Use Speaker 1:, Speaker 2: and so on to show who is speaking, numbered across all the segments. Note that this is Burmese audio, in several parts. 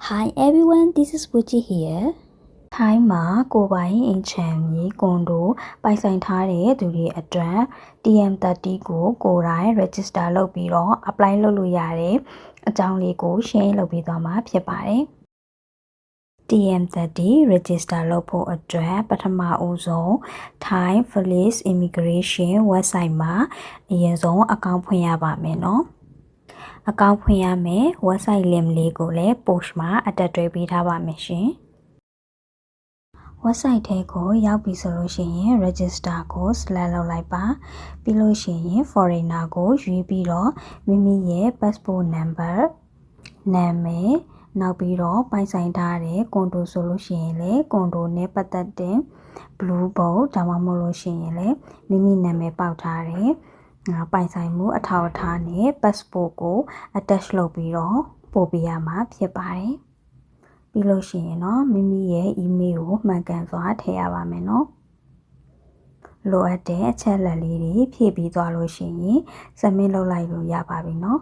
Speaker 1: Hi everyone, this is Puchi here. ထိုင်းမှာကိုပိုင်အင်ချန်မြေကွန်ဒိုပိုင်ဆိုင်ထားတဲ့သူတွေအတွက် TM30 ကိုကိုယ်တိုင် register လုပ်ပြီးတော့ apply လုပ်လို့ရတဲ့အကြောင်းလေးကို share လုပ်ပေးသွားမှာဖြစ်ပါတယ်။ TM30 register လုပ်ဖို့အတွက်ပထမဦးဆုံး Thai Police Immigration website မှာအရင်ဆုံး account ဖွင့်ရပါမယ်နော်။ account ဖွင့်ရမယ် website link လေးကိုလည်း post မှာအတက်တွဲပေးထားပါမယ်ရှင်။ website ထဲကိုရောက်ပြီဆိုလို့ရှိရင် register ကို select လုပ်လိုက်ပါပြီးလို့ရှိရင် foreigner ကိုရွေးပြီးတော့မိမိရဲ့ passport number နာမည်နောက်ပြီးတော့ပိုင်ဆိုင်ထားတဲ့ကွန်ဒိုဆိုလို့ရှိရင်လည်းကွန်ဒိုနဲ့ပတ်သက်တဲ့ blue book ဒါမှမဟုတ်လို့ရှိရင်လည်းမိမိနာမည်ပေါက်ထားတဲ့ပိုင်ဆိုင်မှုအထောက်အထားနဲ့ passport ကို attach လုပ်ပြီးတော့ပို့ပေးရမှာဖြစ်ပါတယ်ပြီးလို့ရှိရင်တော့မိမိရဲ့ email ကိုမှန်ကန်စွာထည့်ရပါမယ်နော်လိုအပ်တဲ့အချက်အလက်လေးတွေဖြည့်ပြီးသွားလို့ရှိရင် submit လုပ်လိုက်လို့ရပါပြီနော်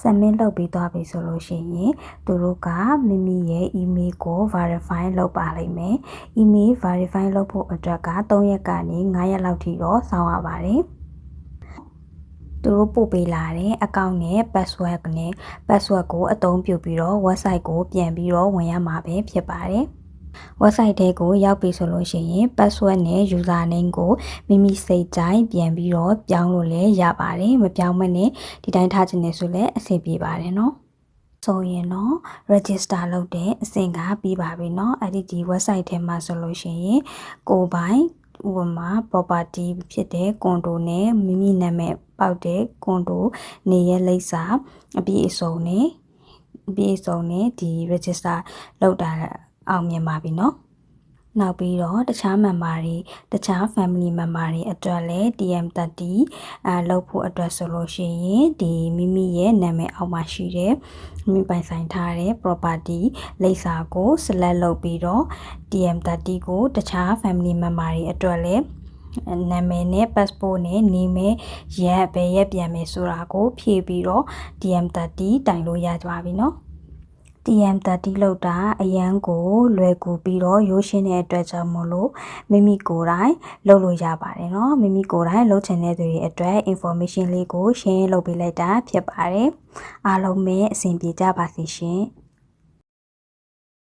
Speaker 1: submit လုပ်ပြီးသွားပြီဆိုလို့ရှိရင်သူတို့ကမိမိရဲ့ email ကို verify လုပ်ပါလိမ့်မယ် email verify လုပ်ဖို့အတွက်က3ရက်ကနေ5ရက်လောက်ထိတော့စောင့်ရပါတယ်သူတို့ပို့ပေးလာတဲ့ account နဲ့ password ကိုအသုံးပြုပြီးတော့ website ကိုပြန်ပြီးတော့ဝင်ရမှာပဲဖြစ်ပါတယ် website ထဲကိုရောက်ပြီဆိုလို့ရှိရင် password နဲ့ username ကိုမိမိစိတ်တိုင်းပြန်ပြီးတော့ပြောင်းလို့လည်းရပါတယ်မပြောင်းမနဲ့ဒီတိုင်းထားခြင်းနဲ့ဆိုလည်းအဆင်ပြေပါတယ်နော်ဆိုရင်တော့ register လုပ်တဲ့အဆင့်ကပြီးပါပြီเนาะအဲ့ဒီ website ထဲမှာဆိုလို့ရှိရင်ကိုပိုင်ဥပမာ property ဖြစ်တဲ့ကွန်ဒိုနဲ့မိမိနာမည်ပေါက်တဲ့ကွန်ဒိုနေရလိပ်စာအပြည့်အစုံနဲ့ဒီ register လုပ်တာအောင်မြင်ပါပြီเนาะနောက်ပြီးတော့တခြား member တွေတခြား family member တွေအတွက်လည်း TM30 လုပ်ဖို့အတွက်ဆိုလို့ရှိရင်ဒီမိမိရဲ့နာမည်အောက်မှာရှိတဲ့မိပိုင်ဆိုင်ထားတဲ့ property လိပ်စာကို select လုပ်ပြီးတော့ TM30 ကိုတခြား family member တွေအတွက်လည်းနာမည်နဲ့ passport နဲ့နေမယ်ရက်ဘယ်ရက်ပြန်မယ်ဆိုတာကိုဖြည့်ပြီးတော့ TM30 တိုင်လို့ရကြပါပြီเนาะTM30 လောက်တာအရန်ကိုလွယ်ကူပြီးတော့ရိုးရှင်းတဲ့အတွက်ကြောင့်မို့လို့မိမိကိုယ်တိုင်လုပ်လို့ရပါတယ်เนาะမိမိကိုယ်တိုင်လုပ်ချင်တဲ့သူတွေအတွက် information လေးကို share လုပ်ပေးလိုက်တာဖြစ်ပါတယ်အားလုံးပဲအဆင်ပြေကြပါစေရှင်